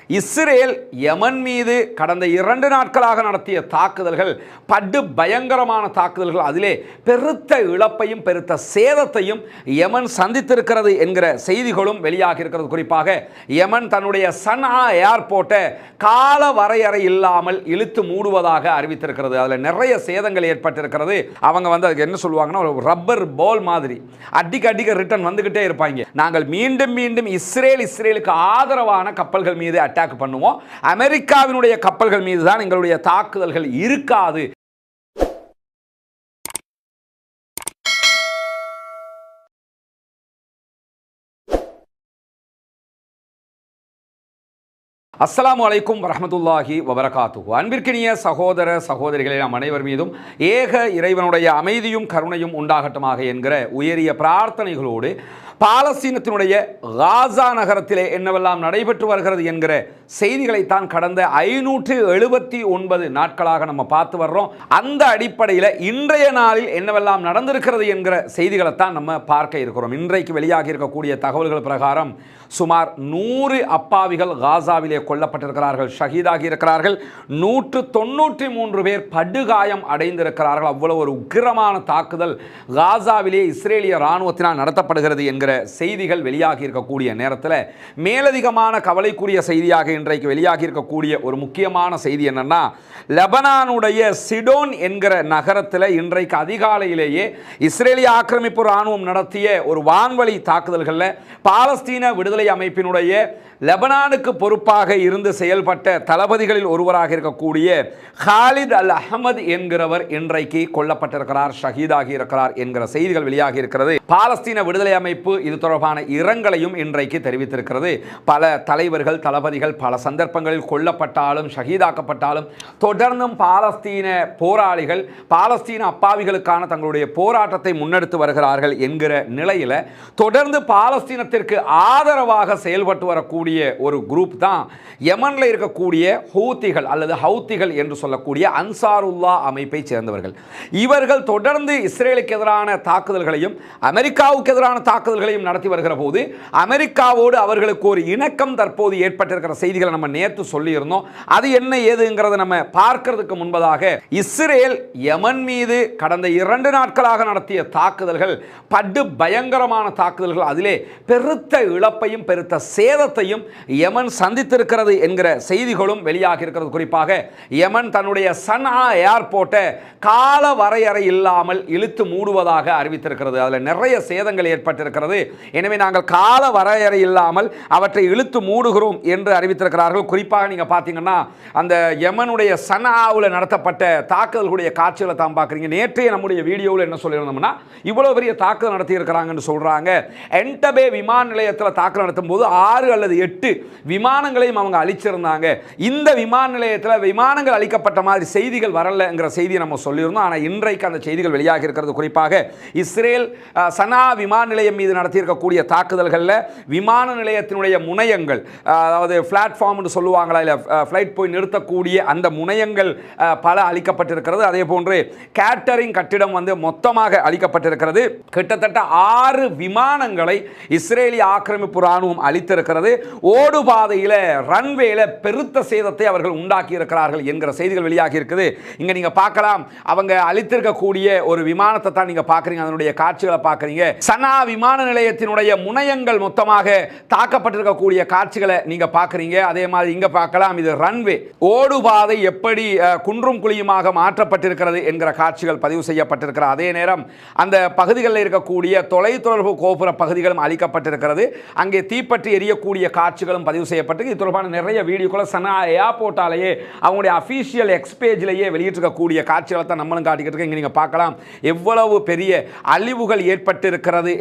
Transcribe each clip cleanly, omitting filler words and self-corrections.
Israel யமன் மீது கடந்த 2 நாட்களாக நடத்திய தாக்குதல்கள் படு பயங்கரமான தாக்குதல்கள். அதிலே பெருத்த இழப்பையும் பெருத்த சேதத்தையும் யமன் சந்தித்திருக்கிறது என்கிற செய்திகளும் வெளியாக இருக்கிறது. குறிப்பாக யமன் தன்னுடைய சனா ஏர்போர்ட்டை கால வரையறை இல்லாமல் இழுத்து மூடுவதாக அறிவித்திருக்கிறது. அதில் நிறைய சேதங்கள் ஏற்பட்டிருக்கிறது. அவங்க அதுக்கு என்ன சொல்லுவாங்கன்னா, ஒரு ரப்பர் பால் மாதிரி அடிக்க ரிட்டர்ன் வந்துகிட்டே இருப்பாங்க. நாங்கள் மீண்டும் மீண்டும் இஸ்ரேலுக்கு ஆதரவான கப்பல்கள் மீது அட்டாக் பண்ணுவோம், அமெரிக்காவினுடைய கப்பல்கள் மீது தான் எங்களுடைய தாக்குதல்கள் இருக்காது. அஸ்ஸலாமு அலைக்கும் வரஹ்மத்துல்லாஹி வபரகாத்துஹு. அன்பிற்கினிய சகோதர சகோதரிகளே, நம் அனைவர் மீதும் ஏக இறைவனுடைய அமைதியும் கருணையும் உண்டாகட்டுமாக என்கிற உயரிய பிரார்த்தனைகளோடு பாலஸ்தீனத்தினுடைய காசா நகரத்திலே என்னவெல்லாம் நடைபெற்று வருகிறது என்கிற செய்திகளைத்தான் கடந்த 579 நாட்களாக நம்ம பார்த்து வர்றோம். அந்த அடிப்படையில் இன்றைய நாளில் என்னவெல்லாம் நடந்திருக்கிறது என்கிற செய்திகளைத்தான் நம்ம பார்க்க இருக்கிறோம். இன்றைக்கு வெளியாகி இருக்கக்கூடிய தகவல்கள் பிரகாரம் சுமார் 100 அப்பாவிகள் காசாவிலே கொல்லப்பட்டிருக்கிறார்கள், ஷஹீதாகி இருக்கிறார்கள். 193 பேர் படுகாயம் அடைந்திருக்கிறார்கள். அவ்வளவு ஒரு உக்கிரமான தாக்குதல் காசாவிலே இஸ்ரேலிய இராணுவத்தினால் நடத்தப்படுகிறது என்கிற செய்திகள் வெளியாகி இருக்கக்கூடிய நேரத்தில் மேலதிகமான கவலைக்குரிய செய்தியாக இன்றைக்கு வெளியாகி இருக்கக்கூடிய ஒரு முக்கியமான செய்தி என்னன்னா, லெபனானுடைய சிடோன் என்கிற நகரத்தில் இன்றைக்கு அதிகாலையிலேயே இஸ்ரேலிய ஆக்கிரமிப்பு இராணுவம் நடத்திய ஒரு வான்வழி தாக்குதல்களில் பாலஸ்தீன விடுதலை அமைப்பினுடைய லெபனானுக்கு பொறுப்பாக இருந்து செயல்பட்ட தளபதிகளில் ஒருவராக இருக்கக்கூடிய ஹாலித் அல் அஹமது என்கிறவர் இன்றைக்கு கொல்லப்பட்டிருக்கிறார், ஷஹீதாகி இருக்கிறார் என்கிற செய்திகள் வெளியாகி இருக்கிறது. பாலஸ்தீன விடுதலை அமைப்பு இது தொடர்பான இரங்கலையும் இன்றைக்கு தெரிவித்திருக்கிறது. பல தலைவர்கள் தளபதிகள் பல சந்தர்ப்பங்களில் கொல்லப்பட்டாலும் ஷஹீதாக்கப்பட்டாலும் தொடர்ந்தும் பாலஸ்தீன போராளிகள் பாலஸ்தீன அப்பாவிகளுக்கான தங்களுடைய போராட்டத்தை முன்னெடுத்து வருகிறார்கள் என்கிற நிலையில் தொடர்ந்து பாலஸ்தீனத்திற்கு ஆதரவாக செயல்பட்டு வரக்கூடிய ஒரு குரூப் தான் யமன்ல இருக்கக்கூடிய ஹூத்திகள் அல்லது ஹவுத்திகள் என்று சொல்லக்கூடிய அன்சாருல்லா அமைப்பை சேர்ந்தவர்கள். இவர்கள் தொடர்ந்து இஸ்ரேலுக்கு எதிரான தாக்குதல்களையும் அமெரிக்காவுக்கு எதிரான தாக்குதல்களையும் நடத்தி வருகிற போது அமெரிக்காவோடு அவர்களுக்கு ஒரு இணக்கம் தற்போது ஏற்பட்டிருக்கிற செய்திகளை நம்ம நேற்று சொல்லியிருந்தோம். அது என்ன ஏதுங்கிறத நம்ம பார்க்கிறதுக்கு முன்பதாக இஸ்ரேல் யமன் மீது கடந்த 2 நாட்களாக நடத்திய தாக்குதல்கள் படு பயங்கரமான தாக்குதல்கள். அதிலே பெருத்த இழப்பையும் பெருத்த சேதத்தையும் யமன் சந்தித்திருக்கிறது என்கிற செய்திகளும் வெளியாக இருக்கிறது. குறிப்பாக யமன் தன்னுடைய சனா ஏர்போர்ட்டை கால வரையறை இல்லாமல் இழுத்து மூடுவதாக அறிவித்திருக்கிறது. அதில் நிறைய சேதங்கள் ஏற்பட்டிருக்கிறது. எனவே நாங்கள் கால வரையறை இல்லாமல் அவற்றை இழுத்து மூடுகிறோம் என்று அறிவித்திருக்கிறார்கள். குறிப்பாக நீங்கள் பார்த்தீங்கன்னா அந்த யமனுடைய சனாவில் நடத்தப்பட்ட தாக்குதல்களுடைய காட்சிகளை தான் பார்க்குறீங்க. நேற்றைய நம்முடைய வீடியோவில் என்ன சொல்லியிருந்தோம்னா, இவ்வளோ பெரிய தாக்குதல் நடத்தி இருக்கிறாங்கன்னு சொல்கிறாங்க. என்டபே விமான நிலையத்தில் தாக்குதல் நடத்தும் போது 6 அல்லது 8 விமானங்களையும் அவங்க அழிச்சிருந்தாங்க. இந்த விமான நிலையத்தில் விமானங்கள் அழிக்கப்பட்ட மாதிரி செய்திகள் வரலங்கிற செய்தியை நம்ம சொல்லியிருந்தோம். ஆனால் இன்றைக்கு அந்த செய்திகள் வெளியாக இருக்கிறது. குறிப்பாக இஸ்ரேல் சனா விமான நிலையம் மீது நடத்தியிருக்கக்கூடிய தாக்குதல்களில் விமான நிலையத்தினுடைய முனையங்கள், அதாவது பிளாட்ஃபார்ம் சொல்லுவாங்களா, இல்லை ஃப்ளைட் போய் நிறுத்தக்கூடிய அந்த முனையங்கள் பல அழிக்கப்பட்டிருக்கிறது. அதே போன்று கேட்டரிங் கட்டிடம் மொத்தமாக அழிக்கப்பட்டிருக்கிறது. கிட்டத்தட்ட 6 விமானங்களை இஸ்ரேலிய ஆக்கிரமிப்பு இராணுவம் அழித்திருக்கிறது. ஓடுபாதையில் ரன்வேல பெருத்த சேதத்தை அவர்கள் உண்டாக்கி இருக்கிறார்கள் என்கிற செய்திகள் வெளியாகி இருக்குது. இங்க நீங்க பார்க்கலாம், அவங்க அழித்திருக்கக்கூடிய ஒரு விமானத்தை தான் நீங்க பார்க்குறீங்க, அதனுடைய காட்சிகளை பார்க்குறீங்க. சனா விமான நிலையத்தினுடைய முனையங்கள் மொத்தமாக தாக்கப்பட்டிருக்கக்கூடிய காட்சிகளை நீங்க பார்க்குறீங்க. அதே மாதிரி இங்க பார்க்கலாம், இது ரன்வே ஓடுபாதை எப்படி குன்றும் குழியுமாக மாற்றப்பட்டிருக்கிறது என்கிற காட்சிகள் பதிவு செய்யப்பட்டிருக்கிற அதே நேரம் அந்த பகுதிகளில் இருக்கக்கூடிய தொலைத்தொடர்பு கோபுர பகுதிகளும் அழிக்கப்பட்டிருக்கிறது. அங்கே தீப்பற்றி எரியக்கூடிய காட்சிகளும் பதிவு செய்யப்பட்டு இது தொடர்பான நிறைய வீடியோக்களை சனா ஏர்போர்ட்டாலேயே அவங்களுடைய அஃபீஷியல் எக்ஸ் பேஜிலேயே வெளியிட்டிருக்கக்கூடிய காட்சிகளை தான் நம்மளும் காட்டிக்கிட்டு இருக்கோம். இங்கே நீங்கள் பார்க்கலாம் எவ்வளவு பெரிய அழிவுகள் ஏற்பட்டிருக்கிறது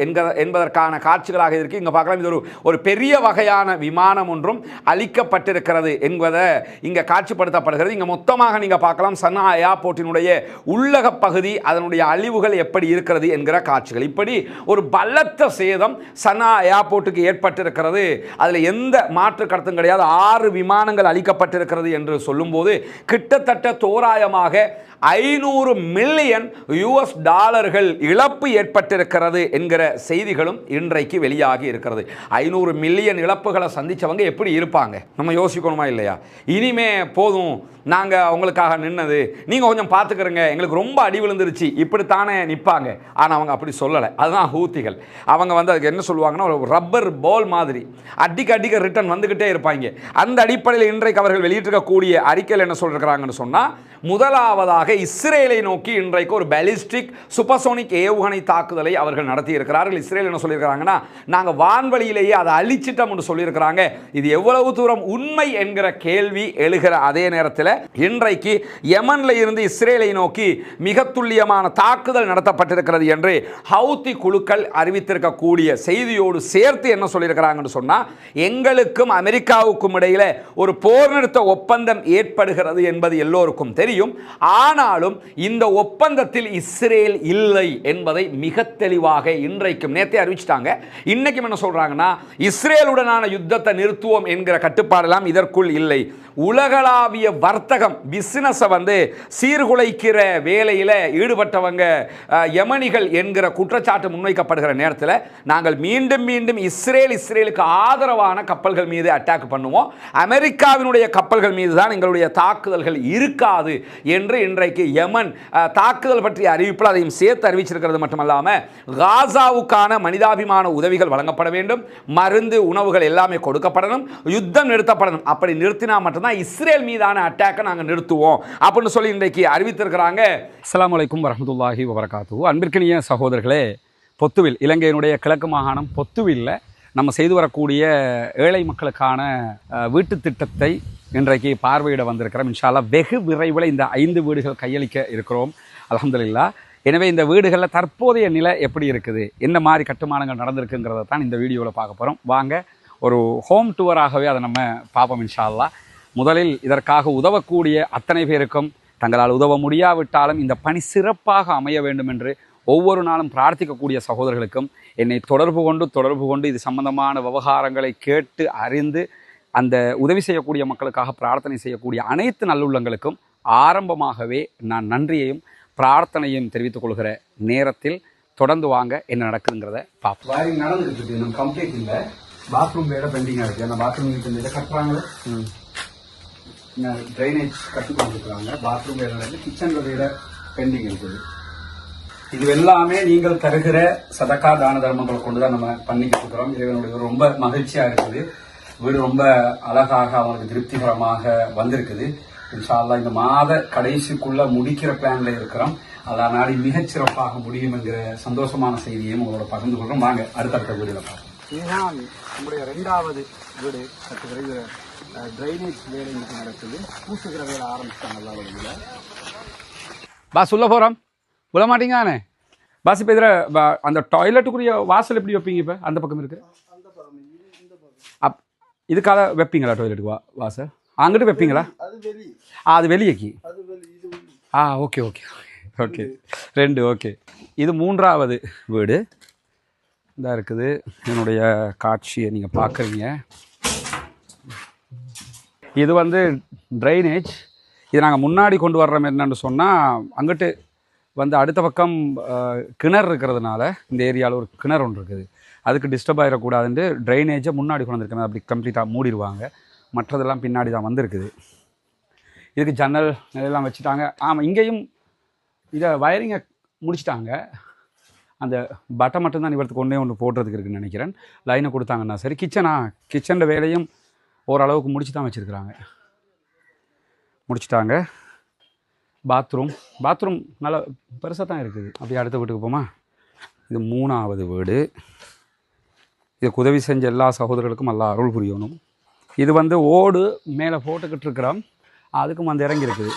என்பதற்கான காட்சிகளாக இருக்குது. இங்கே பார்க்கலாம், இது ஒரு பெரிய வகையான விமானம் ஒன்றும் அழிக்கப்பட்டிருக்கிறது என்பதை இங்கே காட்சிப்படுத்தப்படுகிறது. இங்கே மொத்தமாக நீங்கள் பார்க்கலாம் சனா ஏர்போர்ட்டினுடைய உள்ளக பகுதி, அதனுடைய அழிவுகள் எப்படி இருக்கிறது என்கிற காட்சிகள். இப்படி ஒரு பலத்த சேதம் சனா ஏர்போர்ட்டுக்கு ஏற்பட்டிருக்கிறது. அதில் எந்த மாற்று கருத்தும் கிடையாது. 6 விமானங்கள் அழிக்கப்பட்டிருக்கிறது என்று சொல்லும்போது கிட்டத்தட்ட தோராயமாக 500 மில்லியன் US டாலர்கள் இழப்பு ஏற்பட்டிருக்கிறது என்கிற செய்திகளும் தகவல்களும் இன்றைக்கு வெளியாகி இருக்கிறது. 500 மில்லியன் இழப்புகளை சந்தித்தவங்க எப்படி இருப்பாங்க நம்ம யோசிக்கணுமா இல்லையா? இனிமே போதும், நாங்கள் அவங்களுக்காக நின்னது, நீங்கள் கொஞ்சம் பார்த்துக்கிறங்க, எங்களுக்கு ரொம்ப அடி விழுந்துருச்சு, இப்படித்தானே நிற்பாங்க. ஆனால் அவங்க அப்படி சொல்லலை. அதுதான் ஹூத்திகள். அவங்க அதுக்கு என்ன சொல்லுவாங்கன்னா, ஒரு ரப்பர் பால் மாதிரி அடிக்க ரிட்டர்ன் வந்துக்கிட்டே இருப்பாங்க. அந்த அடிப்படையில் இன்றைக்கு அவர்கள் வெளியிட்டிருக்கக்கூடிய அறிக்கையில் என்ன சொல்லியிருக்கிறாங்கன்னு சொன்னால், முதலாவதாக இஸ்ரேலை நோக்கி இன்றைக்கு ஒரு பாலிஸ்டிக் சூப்பர்சோனிக் ஏவுகணை தாக்குதலை அவர்கள் நடத்தி இருக்கிறார்கள். இஸ்ரேல் என்ன சொல்லியிருக்கிறாங்கன்னா, நாங்கள் வான்வழியிலேயே அதை அழிச்சிட்டோம்னு சொல்லியிருக்கிறாங்க. இது எவ்வளவு தூரம் உண்மை என்கிற கேள்வி எழுகிற அதே நேரத்தில் இன்றைக்கு யமன்ல இருந்து இஸ்ரேலை நோக்கி மிக துல்லியமான தாக்குதல் நடத்தப்பட்டிருக்கிறது என்று ஹவுத்தி குழுக்கள் அறிவித்திருக்கக்கூடிய செய்தியோடு சேர்த்து என்ன சொல்லியிருக்கிறாங்கன்னு சொன்னா, எங்களுக்கும் அமெரிக்காவுக்கும் இடையில ஒரு போர் நிறுத்த ஒப்பந்தம் ஏற்படுகிறது என்பது எல்லோருக்கும் தெரியும். ஆனாலும் இந்த ஒப்பந்தத்தில் இஸ்ரேல் இல்லை என்பதை மிக தெளிவாக இன்றைக்கும் நேற்றே அறிவிச்சிட்டாங்க. இன்னைக்கு என்ன சொல்றாங்கன்னா, இஸ்ரேலுடனான யுத்தத்தை நிறுத்துவோம் என்கிற கட்டுப்பாடெல்லாம் இதற்குள் இல்லை. உலகளாவிய வர்த்தகம் பிசினஸ் சீர்குலைக்கிற வேலையில் ஈடுபட்டவங்க யமனிகள் என்கிற குற்றச்சாட்டு முன்வைக்கப்படுகிற நேரத்தில் நாங்கள் மீண்டும் மீண்டும் இஸ்ரேலுக்கு ஆதரவான கப்பல்கள் மீது அட்டாக் பண்ணுவோம், அமெரிக்காவினுடைய கப்பல்கள் மீது தான் எங்களுடைய தாக்குதல்கள் இருக்காது என்று இன்றைக்கு யமன் தாக்குதல் பற்றிய அறிவிப்பில் அதையும் சேர்த்து அறிவிச்சிருக்கிறது. மட்டுமல்லாமல் காசாவுக்கான மனிதாபிமான உதவிகள் வழங்கப்பட வேண்டும், மருந்து உணவுகள் எல்லாமே கொடுக்கப்படணும், யுத்தம் நிறுத்தப்படணும். அப்படி நிறுத்தினா மட்டும்தான் இஸ்ரேல் மீதான அட்டாக்கை நாங்கள் நிறுத்துவோம் அப்படின்னு சொல்லி இன்றைக்கு அறிவித்திருக்கிறாங்க. அஸ்ஸலாமு அலைக்கும் வரஹ்மத்துல்லாஹி வபரகாத்துஹு. அன்பிற்கினிய சகோதரர்களே, பொத்துவில், இலங்கையினுடைய கிழக்கு மாகாணம் பொத்துவில்ல நம்ம செய்து வரக்கூடிய ஏழை மக்களுக்கான வீட்டு திட்டத்தை இன்றைக்கு பார்வையிட வந்திருக்கிறோம். இன்ஷா அல்லாஹ் வெகு விரைவில் இந்த 5 வீடுகள் கையளிக்க இருக்கிறோம், அல்ஹம்துலில்லாஹ். எனவே இந்த வீடுகளில் தற்போதைய நிலை எப்படி இருக்குது, என்ன மாதிரி கட்டுமானங்கள் நடந்திருக்குங்கிறத தான் இந்த வீடியோவில் பார்க்க போகிறோம். வாங்க ஒரு ஹோம் டூராகவே அதை நம்ம பார்ப்போம் இன்ஷா அல்லாஹ். முதலில் இதற்காக உதவக்கூடிய அத்தனை பேருக்கும், தங்களால் உதவ முடியாவிட்டாலும் இந்த பணி சிறப்பாக அமைய வேண்டும் என்று ஒவ்வொரு நாளும் பிரார்த்திக்கக்கூடிய சகோதரர்களுக்கும் என்னை தொடர்பு கொண்டு இது சம்பந்தமான விவகாரங்களை கேட்டு அறிந்து அந்த உதவி செய்யக்கூடிய மக்களுக்காக பிரார்த்தனை செய்யக்கூடிய அனைத்து நல்லுள்ளங்களுக்கும் ஆரம்பமாகவே நான் நன்றியையும் பிரார்த்தனையும் தெரிவித்துக் கொள்கிற நேரத்தில் தொடர்ந்து வாங்க என்ன நடக்குதுங்கிறத பார்ப்போம். வாரிங் நடந்துகிட்டு இருக்கு, நம்ம கம்ப்ளீட் இல்லை. பாத்ரூம் வேலை பெண்டிங்காக இருக்குது. அந்த பாத்ரூம் இதை கட்டுறாங்களே, ட்ரைனேஜ் கட்டி கொடுத்துருக்காங்க. பாத்ரூம் வேலை நடந்து, கிச்சன் வேலை பெண்டிங் இருக்குது. இது எல்லாமே நீங்கள் தருகிற சதக்கா தான தர்மங்களை கொண்டுதான் நம்ம பண்ணிக்கிட்டு இருக்கிறோம். இறைவனுடைய ரொம்ப மகிழ்ச்சியா இருக்குது. வீடு ரொம்ப அழகாக அவங்களுக்கு திருப்திகரமாக வந்திருக்குது. இன்ஷா அல்லாஹ் இந்த மாத கடைசிக்குள்ள முடிக்கிற பிளான்ல இருக்கிறோம். அதான் நாளை மிகச்சிறப்பாக முடியும் என்கிற சந்தோஷமான செய்தியையும் உங்களோட பகிர்ந்து கொள்றோம். வாங்க அடுத்தடுத்த வீடுகளை பார்ப்போம். இதுதான் நம்முடைய 2வது வீடு கட்டுகிற ட்ரைனேஜ் வேலை இன்னைக்கு நடக்குது. பூசுகிற வேலை ஆரம்பிச்சிட்டாங்க எல்லா வழியில. பாஸ் உள்ள போறோம், உள்ள மாட்டீங்கண்ணே பாஸ். இப்போ இதில் அந்த டாய்லெட்டுக்குரிய வாசல் எப்படி வைப்பீங்க? இப்போ அந்த பக்கம் இருக்கு, இதுக்காக வைப்பீங்களா டாய்லெட்டுக்கு வாசல்? அங்கிட்டு வைப்பீங்களா? அது வெளியேக்கி. Okay okay okay 2 okay. இது 3வது வீடு இதாக இருக்குது. என்னுடைய காட்சியை நீங்கள் பார்க்குறீங்க. இது ட்ரைனேஜ். இது நாங்கள் முன்னாடி கொண்டு வர்றோம். என்னன்னு சொன்னால், அங்கிட்டு அடுத்த பக்கம் கிணறு இருக்கிறதுனால இந்த ஏரியாவில் ஒரு கிணறு ஒன்று இருக்குது, அதுக்கு டிஸ்டர்ப் ஆகிடக்கூடாதுன்ட்டு ட்ரைனேஜை முன்னாடி கொண்டு வந்திருக்கேன். அப்படி கம்ப்ளீட்டாக மூடிடுவாங்க, மற்றதெல்லாம் பின்னாடி தான் வந்திருக்குது. இதுக்கு ஜன்னல் நிலையெல்லாம் வச்சுட்டாங்க. ஆமாம், இங்கேயும் இதை வயரிங்கை முடிச்சிட்டாங்க. அந்த பட்டை மட்டும்தான் இவருக்கு ஒன்று போடுறதுக்கு இருக்குதுன்னு நினைக்கிறேன். லைனை கொடுத்தாங்கன்னா சரி. கிச்சனில் வேலையும் ஓரளவுக்கு முடிச்சு தான் முடிச்சிட்டாங்க. பாத்ரூம் நல்லா பெருசாக தான் இருக்குது. அப்படியே அடுத்த வீட்டுக்கு போமா. இது 3வது வீடு. இதுக்கு உதவி செஞ்ச எல்லா சகோதரர்களுக்கும் நல்லா அருள் புரியணும். இது ஓடு மேலே போட்டுக்கிட்டு இருக்கிறோம், அதுக்கும் இறங்கி இருக்குது.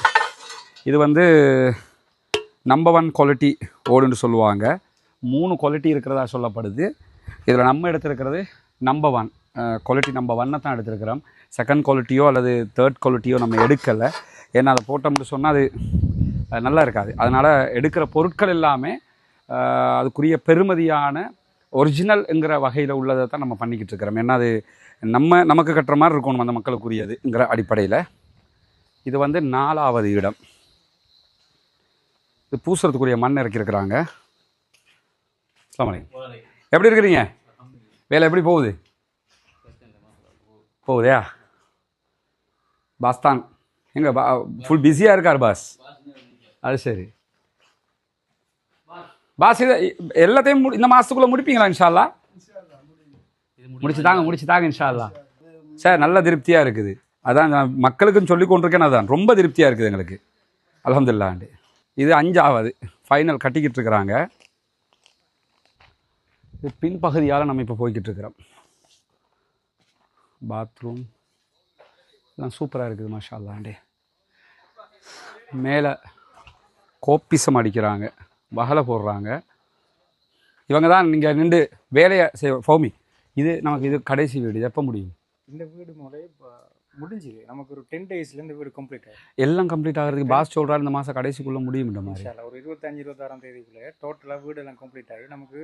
இது நம்பர் 1 குவாலிட்டி ஓடுன்னு சொல்லுவாங்க. 3 குவாலிட்டி இருக்கிறதா சொல்லப்படுது. இதில் நம்ம எடுத்துருக்கிறது நம்பர் 1 குவாலிட்டி. நம்பர் 1 தான் எடுத்துருக்கிறோம். செகண்ட் குவாலிட்டியோ அல்லது தேர்ட் குவாலிட்டியோ நம்ம எடுக்கலை. ஏன்னா அதை போட்டோம்னு சொன்னால் அது நல்லா இருக்காது. அதனால் எடுக்கிற பொருட்கள் எல்லாமே அதுக்குரிய பெருமதியான ஒரிஜினல்ங்கிற வகையில் உள்ளதை தான் நம்ம பண்ணிக்கிட்டு இருக்கிறோம். ஏன்னா அது நமக்கு கட்டுற மாதிரி இருக்கணும், அந்த மக்களுக்குரியதுங்கிற அடிப்படையில். இது 4வது இடம். இது பூசுறதுக்குரிய மண் இறக்கியிருக்கிறாங்க. எப்படி இருக்கிறீங்க? வேலை எப்படி போகுது? போகுதா? பாஸ் தான் எங்க ஃபுல் பிஸியாக இருக்கார் பாஸ். அது சரி பாஸ். இது எல்லாத்தையும் இந்த மாதத்துக்குள்ளே முடிப்பீங்களா? இன்ஷா அல்லாஹ் முடிச்சு தாங்க இன்ஷா அல்லாஹ். சார் நல்ல திருப்தியாக இருக்குது. அதான் நான் மக்களுக்குன்னு சொல்லி கொண்டிருக்கேன். அதான் ரொம்ப திருப்தியாக இருக்குது எங்களுக்கு அல்ஹம்துலில்லாஹ். இது 5ஆவது ஃபைனல் கட்டிக்கிட்டு இருக்கிறாங்க. இது பின்பகுதியால் நம்ம இப்போ போய்கிட்டு இருக்கிறோம். பாத்ரூம் எல்லாம் சூப்பராக இருக்குது மாஷா அல்லாஹ். மேலே கோப்பிசம் அடிக்கிறாங்க, வகலை போடுறாங்க. இவங்க தான் நீங்கள் நின்று வேலையை ஃபௌமி. இது நமக்கு இது கடைசி வீடு. இது எப்போ முடியும்? இந்த வீடு முடிஞ்சுது. நமக்கு ஒரு 10 daysல இந்த வீடு கம்ப்ளீட் ஆகும். எல்லாம் கம்ப்ளீட் ஆகிறதுக்கு பாஸ் சொல்கிறார் இந்த மாதம் கடைசிக்குள்ளே முடியும்ன்ற மாதிரி. ஒரு 25-26 தேதிக்குள்ளே டோட்டலாக வீடு எல்லாம் கம்ப்ளீட் ஆகி நமக்கு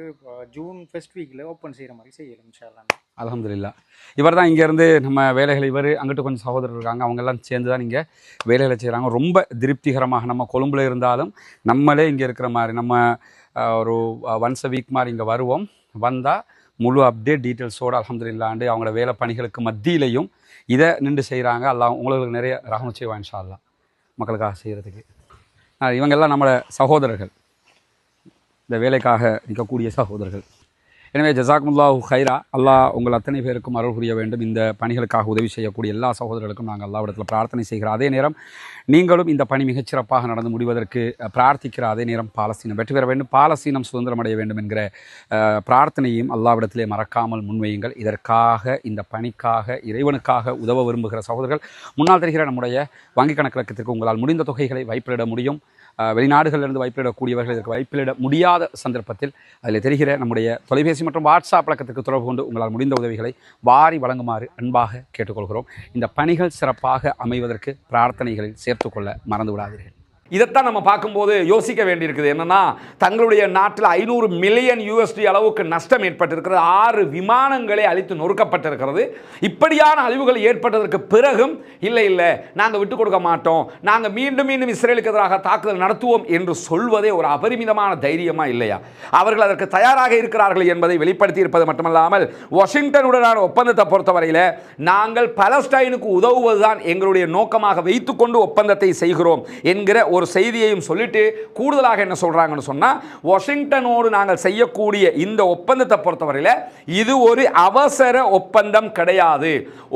ஜூன் ஃபர்ஸ்ட் வீக்கில் ஓப்பன் செய்கிற மாதிரி செய்யலாம் இன்ஷா அல்லாஹ். அல்ஹம்துலில்லாஹ். இவர் தான் இங்கேருந்து நம்ம வேலைகள், இவர் அங்கிட்டு கொஞ்சம் சகோதரர் இருக்காங்க, அவங்கெல்லாம் சேர்ந்து தான் இங்கே வேலைகளை செய்கிறாங்க. ரொம்ப திருப்திகரமாக நம்ம கொழும்பில் இருந்தாலும் நம்மளே இங்கே இருக்கிற மாதிரி நம்ம ஒரு ஒன்ஸ் அ வீக் மாதிரி இங்கே வருவோம். வந்தால் முழு அப்டேட் டீட்டெயில்ஸோடு அல்ஹம்துலில்லாஹ் அவங்களோட வேலை பணிகளுக்கு மத்தியிலையும் இதை நின்று செய்கிறாங்க. அல்லாஹ் உங்களுக்கு நிறைய ரஹமத் செய்வான் இன்ஷா அல்லாஹ் மக்களுக்காக செய்கிறதுக்கு. இவங்கெல்லாம் நம்மளோட சகோதரர்கள், இந்த வேலைக்காக நிற்கக்கூடிய சகோதரர்கள். எனவே ஜஸாக்குமுல்லாஹு ஹைரா. அல்லாஹ் உங்கள் அத்தனை பேருக்கும் அருள் புரிய வேண்டும். இந்த பணிகளுக்காக உதவி செய்யக்கூடிய எல்லா சகோதரர்களுக்கும் நாங்கள் அல்லாஹ்விடத்தில் பிரார்த்தனை செய்கிறோம். அதே நேரம் நீங்களும் இந்த பணி மிகச்சிறப்பாக நடந்து முடிவதற்கு பிரார்த்திக்கிற அதே நேரம் பாலஸ்தீனம் வெற்றி பெற வேண்டும், பாலஸ்தீனம் சுதந்திரம் அடைய வேண்டும் என்கிற பிரார்த்தனையும் அல்லாஹ்விடத்திலே மறக்காமல் முன்வையுங்கள். இதற்காக, இந்த பணிக்காக, இறைவனுக்காக உதவ விரும்புகிற சகோதரர்கள் முன்னால் தெரிகிற நம்முடைய வங்கிக் கணக்கிற்கு உங்களால் முடிந்த தொகைகளை வைப்பிலிட முடியும். வெளிநாடுகளிலிருந்து வைப்பிலிடக்கூடியவர்கள் இதற்கு வைப்பிலிட முடியாத சந்தர்ப்பத்தில் அதில் தெரிகிற நம்முடைய தொலைபேசி மற்றும் வாட்ஸ்அப் பழக்கத்திற்கு தொடர்பு கொண்டு உங்களால் முடிந்த உதவிகளை வாரி வழங்குமாறு அன்பாக கேட்டுக்கொள்கிறோம். இந்த பணிகள் சிறப்பாக அமைவதற்கு பிரார்த்தனைகளில் சேர்த்துக்கொள்ள மறந்து விடாதீர்கள். இதைத்தான் நம்ம பார்க்கும்போது யோசிக்க வேண்டியிருக்குது. என்னன்னா, தங்களுடைய நாட்டில் 500 மில்லியன் USD அளவுக்கு நஷ்டம் ஏற்பட்டிருக்கிறது. 6 விமானங்களே அழித்து நொறுக்கப்பட்டிருக்கிறது. இப்படியான அழிவுகள் ஏற்பட்டதற்கு பிறகும் இல்லை நாங்கள் விட்டு கொடுக்க மாட்டோம், நாங்கள் மீண்டும் இஸ்ரேலுக்கு எதிராக தாக்குதல் நடத்துவோம் என்று சொல்வதே ஒரு அபரிமிதமான தைரியமா இல்லையா? அவர்கள் அதற்கு தயாராக இருக்கிறார்கள் என்பதை வெளிப்படுத்தி இருப்பது மட்டுமல்லாமல், வாஷிங்டனுடனான ஒப்பந்தத்தை பொறுத்தவரையில் நாங்கள் பலஸ்டைனுக்கு உதவுவதுதான் எங்களுடைய நோக்கமாக வைத்துக்கொண்டு ஒப்பந்தத்தை செய்கிறோம் என்கிற ஒரு செய்தியையும் சொல்லிட்டு கூடுதலாக என்ன சொல்றாங்கன்னு சொன்னா, வாஷிங்டனோடு நாங்கள் செய்யக்கூடிய இந்த ஒப்பந்தத்தை பொறுத்தவரையில் இது ஒரு அவசர ஒப்பந்தம் கிடையாது.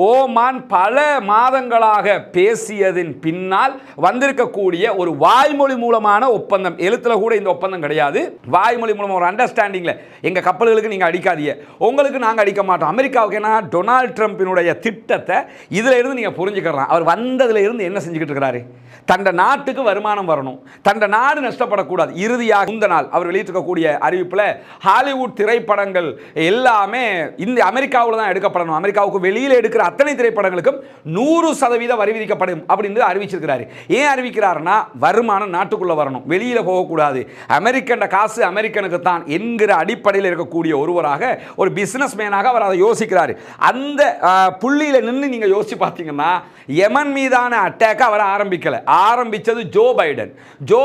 ஓமான் பல மாதங்களாக பேசியதின் பின்னால் வந்திருக்கக்கூடிய ஒரு வாய்மொழி மூலமான ஒப்பந்தம். எழுத்துல கூட இந்த ஒப்பந்தம் கிடையாது. வாய்மொழி மூலமாக ஒரு அண்டர்ஸ்டாண்டிங்ல எங்க கப்பல்களுக்கு நீங்க அடிக்காதீங்க, உங்களுக்கு நாங்க அடிக்க மாட்டோம். அமெரிக்காவுக்கு என்ன, டொனால்ட் ட்ரம்பினுடைய திட்டத்தை இதுல இருந்து நீங்க புரிஞ்சுக்கலாம். அவர் வந்ததுல இருந்து என்ன செஞ்சுக்கிட்டு இருக்கிறாரு? தண்ட நாட்டுக்கு வருமானம் வரணும், தண்ட நாடு நஷ்டப்படக்கூடாது. இறுதியாக இந்த நாள் அவர் வெளியிட்டிருக்கக்கூடிய அறிவிப்பில் ஹாலிவுட் திரைப்படங்கள் எல்லாமே இந்த அமெரிக்காவில் தான் எடுக்கப்படணும், அமெரிக்காவுக்கு வெளியில் எடுக்கிற அத்தனை திரைப்படங்களுக்கும் 100% வரி விதிக்கப்படும் அப்படின்னு அறிவிச்சிருக்கிறாரு. ஏன் அறிவிக்கிறாருன்னா, வருமானம் நாட்டுக்குள்ள வரணும், வெளியில போகக்கூடாது, அமெரிக்கன் காசு அமெரிக்கனுக்கு தான் என்கிற அடிப்படையில் இருக்கக்கூடிய ஒருவராக, ஒரு பிசினஸ் மேனாக அவர் அதை யோசிக்கிறாரு. அந்த புள்ளியில நின்று நீங்க யோசிச்சு பார்த்தீங்கன்னா, யமன் மீதான அட்டாக் அவர் ஆரம்பிச்சது ஜோ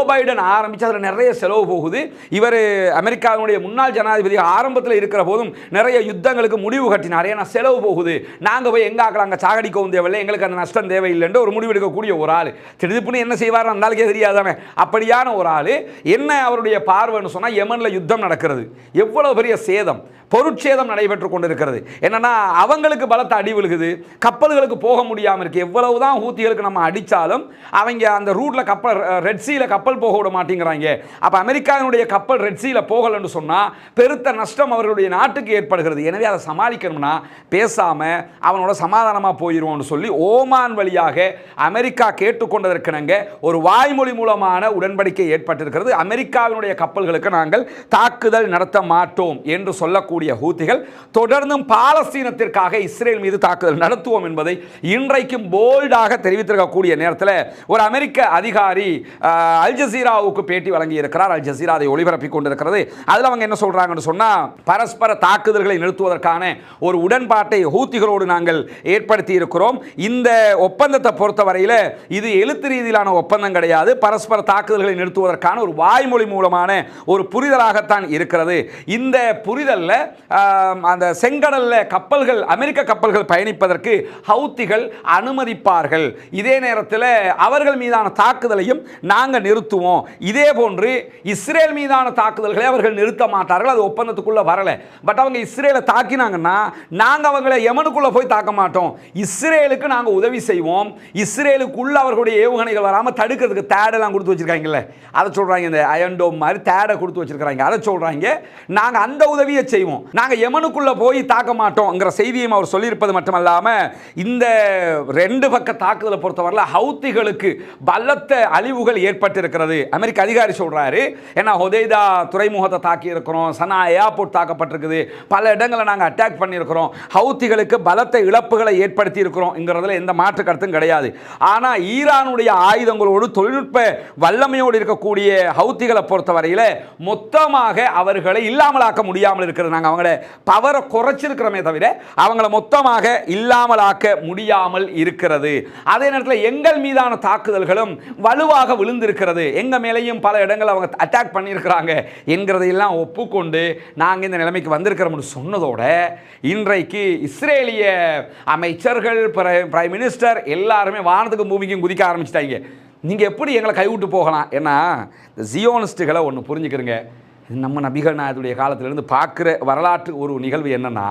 பைடன் ஆரம்பிச்சு அதில் நிறைய செலவு போகுது. இவர் அமெரிக்காவுடைய முன்னாள் ஜனாதிபதி ஆரம்பத்தில் இருக்கிற போதும் நிறைய யுத்தங்களுக்கு முடிவு கட்டினார். ஏன்னா செலவு போகுது, நாங்கள் போய் எங்க ஆக்கலாம், அங்கே சாகடிக்கவும் தேவையில்லை, எங்களுக்கு அந்த நஷ்டம் தேவையில்லைன்னு ஒரு முடிவு எடுக்கக்கூடிய ஒரு ஆள். திடீர்னு என்ன செய்வார் அந்தாலுக்கே தெரியாதானே. அப்படியான ஒரு ஆள் என்ன அவருடைய பார்வைன்னு சொன்னால், யமனில் யுத்தம் நடக்கிறது, எவ்வளவு பெரிய சேதம், பொருட்சேதம் நடைபெற்றுக் கொண்டிருக்கிறது. என்னன்னா, அவங்களுக்கு பலத்த அடி விழுகுது, கப்பல்களுக்கு போக முடியாமல் இருக்கு. எவ்வளவுதான் ஹூத்திகளுக்கு நம்ம அடித்தாலும் அவங்க அந்த ரூட்ல கப்பல், ரெட் சீல கப்பல் போக விட மாட்டேங்கிறாங்க. அப்ப அமெரிக்காவினுடைய கப்பல் ரெட் சீல போகலன்னு சொன்னா பெருத்த நஷ்டம் அவர்களுடைய நாட்டுக்கு ஏற்படுகிறது. எனவே அதை சமாளிக்கணும்னா பேசாம அவனோட சமாதானமா போயிருவோம்னு சொல்லி ஓமான் வழியாக அமெரிக்கா கேட்டுக்கொண்டதற்கிணங்க ஒரு வாய்மொழி மூலமான உடன்படிக்கை ஏற்பட்டிருக்கிறது. அமெரிக்காவினுடைய கப்பல்களுக்கு நாங்கள் தாக்குதல் நடத்த மாட்டோம் என்று சொல்லக்கூடிய ஹூத்திகள் தொடர்ந்தும் பாலஸ்தீனத்திற்காக இஸ்ரேல் மீது தாக்குதல் நடத்துவோம் என்பதை இன்றைக்கும் போல்டாக தெரிவித்திருக்கக்கூடிய நேரத்தில் ஒரு அமெரிக்க அதிகாரி அல் ஜசீராவுக்கு பேட்டி வழங்கி இருக்கிறார். அல் ஜசீரா அதை ஒளிபரப்பிக் கொண்டிருக்கிறது. அதில் அவங்க என்ன சொல்றாங்கன்னு சொன்னா, பரஸ்பர தாக்குதல்களை நிறுத்துவதற்கான ஒரு உடன்பாட்டை ஹூத்திகளோடு நாங்கள் ஏற்படுத்தி இருக்கிறோம். இந்த ஒப்பந்தத்தை பொறுத்தவரையில் இது எழுத்து ரீதியிலான ஒப்பந்தம் கிடையாது, பரஸ்பர தாக்குதல்களை நிறுத்துவதற்கான ஒரு வாய்மொழி மூலமான ஒரு புரிதலாகத்தான் இருக்கிறது. இந்த புரிதல்ல அந்த செங்கடல்ல கப்பல்கள், அமெரிக்க கப்பல்கள் பயணிப்பதற்கு ஹவுத்திகள் அனுமதிப்பார்கள். இதே நேரத்தில் அவர்கள் மீதான தாக்குதலையும் நாங்கள் நிறுத்துவோம். இதே போன்று இஸ்ரேல் மீதான தாக்குதல்களை அவர்கள் நிறுத்த மாட்டார்கள். அது ஒப்பந்தத்துக்குள்ள வரல. பட் அவங்க இஸ்ரேலை தாக்கினாங்கன்னா நாங்கள் அவங்களை யமனுக்குள்ள போய் தாக்க மாட்டோம். இஸ்ரேலுக்கு நாங்கள் உதவி செய்வோம். இஸ்ரேலுக்குள்ள அவர்களுடைய ஏவுகணைகள் வராமல் தடுக்கிறதுக்கு தேடெல்லாம் கொடுத்து வச்சிருக்காங்கல்ல, அதை சொல்றாங்க. இந்த அயன்டோம் மாதிரி தேடை கொடுத்து வச்சிருக்காங்க, அதை சொல்றாங்க. நாங்கள் அந்த உதவியை செய்வோம், நாங்கள் யமனுக்குள்ள போய் தாக்க மாட்டோம்ங்கிற செய்தியும் அவர் சொல்லியிருப்பது மட்டுமல்லாம, இந்த ரெண்டு பக்க தாக்குதலை பொறுத்தவரையில் ஹவுத்திகளுக்கு பலத்த அழிவுகள் ஏற்பட்டிருக்கிறது. அமெரிக்க அதிகாரி சொல்றாரு, ஏன்னா ஹொதைதா துறைமுகத்தை தாக்கி இருக்கிறோம், சனா ஏர்போர்ட் தாக்கப்பட்டிருக்குது, பல இடங்களை நாங்கள் அட்டாக் பண்ணியிருக்கிறோம், ஹவுத்திகளுக்கு பலத்த இழப்புகளை ஏற்படுத்தி இருக்கிறோம்ங்கிறதுல எந்த மாற்று கருத்தும் கிடையாது. ஆனால் ஈரானுடைய ஆயுதங்களோடு தொழில்நுட்ப வல்லமையோடு இருக்கக்கூடிய ஹவுத்திகளை பொறுத்தவரையில் மொத்தமாக அவர்களை இல்லாமலாக்க முடியாமல் இருக்கிறது. நாங்கள் அவங்கள பவரை குறைச்சிருக்கிறோமே தவிர அவங்கள மொத்தமாக இல்லாமலாக்க முடியாமல் இருக்கிறது. அதே நேரத்தில் எங்கள் மீதான தாக்குதல்களும் வலுவாக விழுந்திருக்கிறது, எங்க மேலேயும் பல இடங்கள் அவங்க அட்டாக் பண்ணியிருக்கிறாங்க என்கிறதையெல்லாம் ஒப்புக்கொண்டு நாங்கள் இந்த நிலைமைக்கு வந்திருக்கிறோம்னு சொன்னதோட, இன்றைக்கு இஸ்ரேலிய அமைச்சர்கள், பிரைம் மினிஸ்டர் எல்லாருமே வானத்துக்கும் பூமிக்கும் குதிக்க ஆரம்பிச்சிட்டாங்க. நீங்கள் எப்படி எங்களை கைவிட்டு போகலாம்? ஏன்னா இந்த ஜியோனிஸ்டுகளை ஒன்று புரிஞ்சுக்கிறங்க, நம்ம நபிகள் நாயகத்துடைய காலத்திலிருந்து பார்க்குற வரலாற்று ஒரு நிகழ்வு என்னென்னா,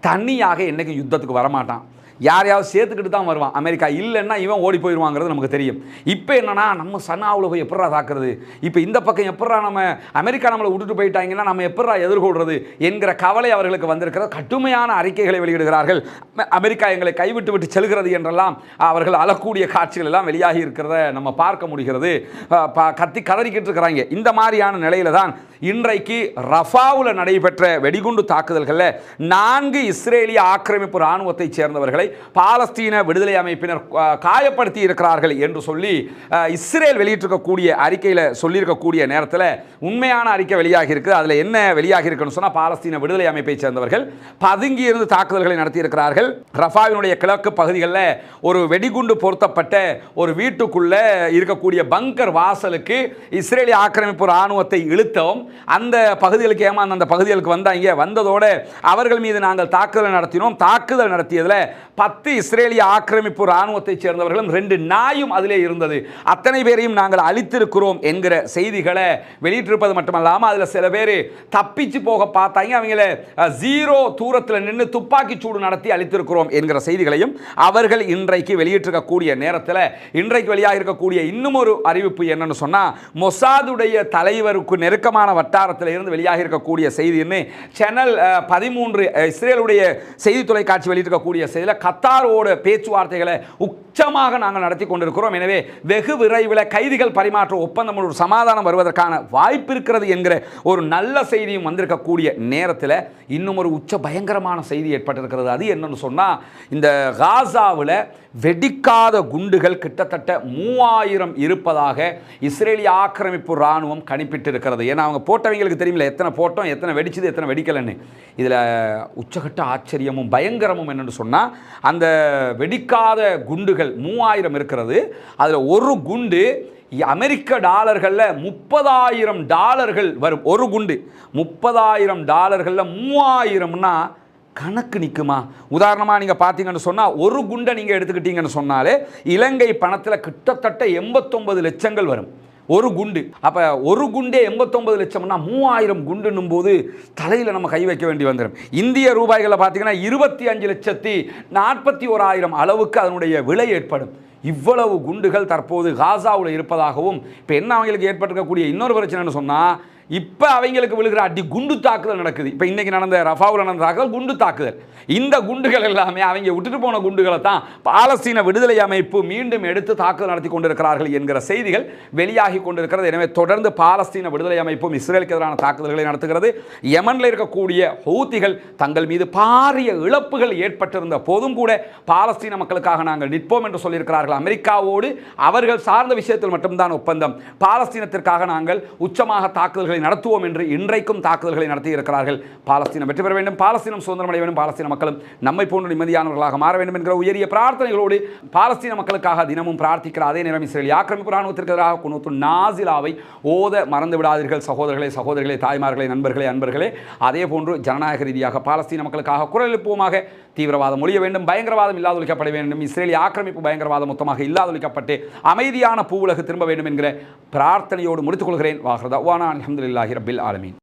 தனியாக என்றைக்கும் யுத்தத்துக்கு வரமாட்டான், யாரையாவது சேர்த்துக்கிட்டு தான் வருவான். அமெரிக்கா இல்லைன்னா இவன் ஓடி போயிடுவாங்கிறது நமக்கு தெரியும். இப்போ என்னன்னா, நம்ம சனாவில் போய் எப்படா தாக்குறது, இப்போ இந்த பக்கம் எப்படா நம்ம அமெரிக்கா நம்மளை விட்டுட்டு போயிட்டாங்கன்னா நம்ம எப்படா எதிர்கொள்றது என்கிற கவலை அவர்களுக்கு வந்திருக்கிறது. கட்டுமையான அறிக்கைகளை வெளியிடுகிறார்கள். அமெரிக்கா எங்களை கைவிட்டு விட்டு செல்கிறது என்றெல்லாம் அவர்கள் அழக்கூடிய காட்சிகள் எல்லாம் வெளியாகி இருக்கிறத நம்ம பார்க்க முடிகிறது. கத்தி கதறிக்கிட்டு இருக்கிறாங்க. இந்த மாதிரியான நிலையில தான் இன்றைக்கு ரஃபாவில் நடைபெற்ற வெடிகுண்டு தாக்குதல்களில் 4 இஸ்ரேலிய ஆக்கிரமிப்பு இராணுவத்தை சேர்ந்தவர்களை பாலஸ்தீன விடுதலை அமைப்பினர் காயப்படுத்தி இருக்கிறார்கள் என்று சொல்லி இஸ்ரேல் வெளியிட்டிருக்கக்கூடிய அறிக்கையில் சொல்லியிருக்கக்கூடிய நேரத்தில் உண்மையான அறிக்கை வெளியாகி இருக்குது. அதில் என்ன வெளியாகி இருக்குன்னு சொன்னால், பாலஸ்தீன விடுதலை அமைப்பை சேர்ந்தவர்கள் பதுங்கி இருந்து தாக்குதல்களை நடத்தியிருக்கிறார்கள். ரஃபாவினுடைய கிழக்கு பகுதிகளில் ஒரு வெடிகுண்டு பொருத்தப்பட்ட ஒரு வீட்டுக்குள்ளே இருக்கக்கூடிய பங்கர் வாசலுக்கு இஸ்ரேலிய ஆக்கிரமிப்பு இராணுவத்தை இழுத்தோம். அந்த பகுதிகளுக்கு ஏமாந்து அந்த பகுதிகளுக்கு வந்தாங்க. வந்ததோடு அவர்கள் மீது நாங்கள் தாக்குதல் நடத்தினோம். தாக்குதல் நடத்தியதில் 10 இஸ்ரேலிய ஆக்கிரமிப்பு இராணுவத்தை சேர்ந்தவர்களும் 2 நாயும் அதிலே இருந்தது. அத்தனை பேரையும் நாங்கள் அழித்திருக்கிறோம் என்கிற செய்திகளை வெளியிட்டிருப்பது மட்டுமல்லாமல், அதில் சில பேர் தப்பிச்சு போக பார்த்தாங்க, அவங்கள 0 தூரத்தில் நின்று துப்பாக்கி சூடு நடத்தி அழித்திருக்கிறோம் என்கிற செய்திகளையும் அவர்கள் இன்றைக்கு வெளியிட்டிருக்கக்கூடிய நேரத்தில், இன்றைக்கு வெளியாக இருக்கக்கூடிய இன்னும் ஒரு அறிவிப்பு என்னன்னு சொன்னால், மொசாதுடைய தலைவருக்கு நெருக்கமான வட்டாரத்தில் இருந்து வெளியாக இருக்கக்கூடிய செய்தின்னு சேனல் 13 இஸ்ரேலுடைய செய்தி தொலைக்காட்சி வெளியிட்டிருக்கக்கூடிய செய்தியில், கத்தாரோட பேச்சுவார்த்தைகளை உச்சமாக நாங்கள் நடத்தி கொண்டிருக்கிறோம். எனவே வெகு விரைவில் கைதிகள் பரிமாற்ற ஒப்பந்தம், ஒரு சமாதானம் வருவதற்கான வாய்ப்பு இருக்கிறது என்கிற ஒரு நல்ல செய்தியும் வந்திருக்கக்கூடிய நேரத்தில் இன்னும் ஒரு உச்ச பயங்கரமான செய்தி ஏற்பட்டிருக்கிறது. அது என்னன்னு சொன்னால், இந்த காசாவில் வெடிக்காத குண்டுகள் கிட்டத்தட்ட 3000 இருப்பதாக இஸ்ரேலிய ஆக்கிரமிப்பு இராணுவம் கணிப்பிட்டிருக்கிறது. ஏன்னா அவங்க போட்டவங்களுக்கு தெரியுமில்ல, எத்தனை போட்டோம், எத்தனை வெடிச்சது, எத்தனை வெடிக்கலன்னு. இதில் உச்சகட்ட ஆச்சரியமும் பயங்கரமும் என்னென்னு சொன்னால், அந்த வெடிக்காத குண்டுகள் 3000 இருக்கிறது. அதில் ஒரு குண்டு அமெரிக்க டாலர்களில் $30,000 வரும். ஒரு குண்டு $30,000, 3000னா கணக்கு நிற்குமா? உதாரணமாக நீங்கள் பார்த்தீங்கன்னு சொன்னால், ஒரு குண்டை நீங்கள் எடுத்துக்கிட்டீங்கன்னு சொன்னாலே இலங்கை பணத்தில் கிட்டத்தட்ட 89 லட்சங்கள் வரும் ஒரு குண்டு. அப்போ ஒரு குண்டே 89 லட்சம்னா 3000 குண்டுன்னும் போது தலையில் நம்ம கை வைக்க வேண்டி வந்துடும். இந்திய ரூபாய்களில் பார்த்தீங்கன்னா 25,41,000 அளவுக்கு அதனுடைய விலை ஏற்படும். இவ்வளவு குண்டுகள் தற்போது காசாவில் இருப்பதாகவும், இப்போ என்ன அவங்களுக்கு ஏற்பட்டிருக்கக்கூடிய இன்னொரு பிரச்சனைன்னு சொன்னால், இப்போ அவங்களுக்கு விழுகிற அடி குண்டு தாக்குதல் நடக்குது. இப்போ இன்னைக்கு நடந்த ரஃபாவில் நடந்த தாக்குதல் குண்டு தாக்குதல். இந்த குண்டுகள் எல்லாமே அவங்க விட்டுட்டு போன குண்டுகளை தான் பாலஸ்தீன விடுதலை அமைப்பு மீண்டும் எடுத்து தாக்குதல் நடத்தி கொண்டிருக்கிறார்கள் என்கிற செய்திகள் வெளியாகி கொண்டிருக்கிறது. எனவே தொடர்ந்து பாலஸ்தீன விடுதலை அமைப்பும் இஸ்ரேலுக்கு எதிரான தாக்குதல்களை நடத்துகிறது. யமனில் இருக்கக்கூடிய ஹூத்திகள் தங்கள் மீது பாரிய இழப்புகள் ஏற்பட்டிருந்த போதும் கூட பாலஸ்தீன மக்களுக்காக நாங்கள் நிற்போம் என்று சொல்லியிருக்கிறார்கள். அமெரிக்காவோடு அவர்கள் சார்ந்த விஷயத்தில் மட்டும்தான் ஒப்பந்தம். பாலஸ்தீனத்திற்காக நாங்கள் உச்சமாக தாக்குதல்களை நடத்துவோம் என்று இன்றைக்கும் தாக்குதல்களை நடத்தி இருக்கிறார்கள். பாலஸ்தீனம் வெற்றி பெற வேண்டும், பாலஸ்தீனம் சுதந்திரம் அடைய வேண்டும், பாலஸ்தீன மக்களும் நம்மை போன்று நிம்மதியானவர்களாக மாற வேண்டும் என்கிற உயரிய பிரார்த்தனைகளோடு பாலஸ்தீன மக்களுக்காக தினமும் பிரார்த்திக்கிற அதே நேரம் இஸ்ரேல் ஆக்கிரமிப்பு ராணுவத்திற்கு எதிராக குனூத்து நாசிலாவை ஓத மறந்து விடாதீர்கள் சகோதரர்களே, தாய்மார்களே, நண்பர்களே. அதே போன்று ஜனநாயக ரீதியாக பாலஸ்தீன மக்களுக்காக குரல் எழுப்புவோமாக. தீவிரவாதம் ஒழிய வேண்டும், பயங்கரவாதம் இல்லாதொழிக்கப்பட வேண்டும், இஸ்ரேலிய ஆக்கிரமிப்பு பயங்கரவாதம் மொத்தமாக இல்லாதொழிக்கப்பட்டு அமைதியான பூவுலகு திரும்ப வேண்டும் என்கிற பிரார்த்தனையோடு முடித்துக் கொள்கிறேன். வாஹ்ரதவானா அல்ஹம்துலில்லாஹி ரப்பில் ஆலமீன்.